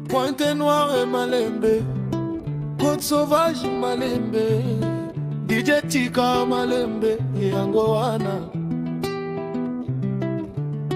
Pointe Noire Malembe, Côte Sauvage Malembe, DJ Tika Malembe, yango wana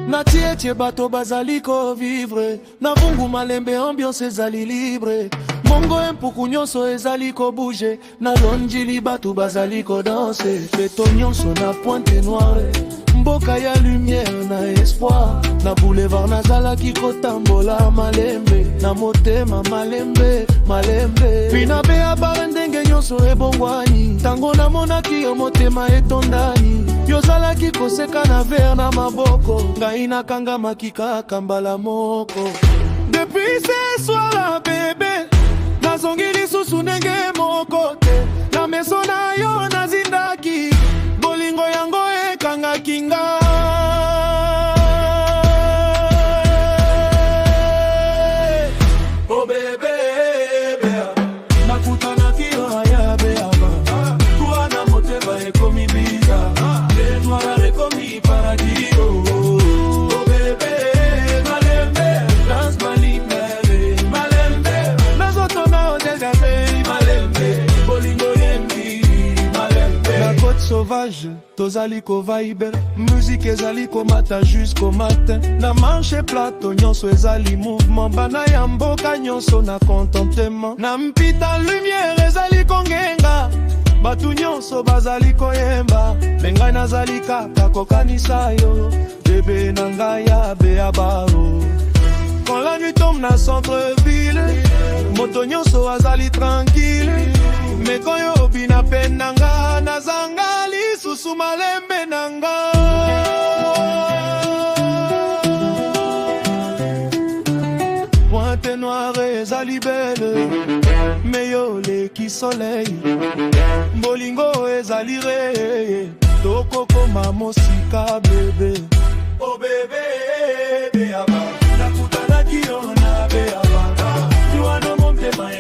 na tietie bato bazaliko vivre na vungu Malembe, ambiance ezali libre. Mongo empuku nyonso ezaliko bouge na lonjili bato bazaliko danse. Beto nyonso na Pointe Noire, mboka ya lumière na espoir. Na boulevard nazalaki kotambola Malembe, na motema Malembe, Malembe. Pina bea bare ndenge nyonso ebongwani, tango namonaki yo motema etondani. Yozalaki koseka na ver na maboko, ngai nakangamaki kaka mbala moko. Depuis ce soir-là bébé, nazongi lisusu ndenge moko te. Na meso na yo nazindaki, bolingo yango ekangaki nga. Oh bébé, nakutanaki yo aya beaba, kuwa na motema ekomi biza, Noire ekomi paradis. Oh bébé, Malembe, dance Malembe, Malembe, nazotona odegabe Malembe, bolingo yembi Malembe. La Côte Sauvage, tozaliko vibe, musique ezaliko mata jusqu'au matin. Na marche plateau nyonso ezali mouvement, bana ya mboka nyonso na contentement. Na mpita lumière ezaliko ngenga, batu nyonso bazaliko yemba. Bengai nazali kaka kokanisa yo, bébé na ngai ya beabaro. Quand la nuit tombe na centre-ville, moto nyonso azali tranquille. Meko yo bina penanga, nazanga lisusu Malembe nanga. Pointe Noire ezali belle, meyo leki soleil. Bolingo ezali re, tokokoma mosika bébé. Oh bébé, beaba, nakutanaki yo na beaba, tuwa no motema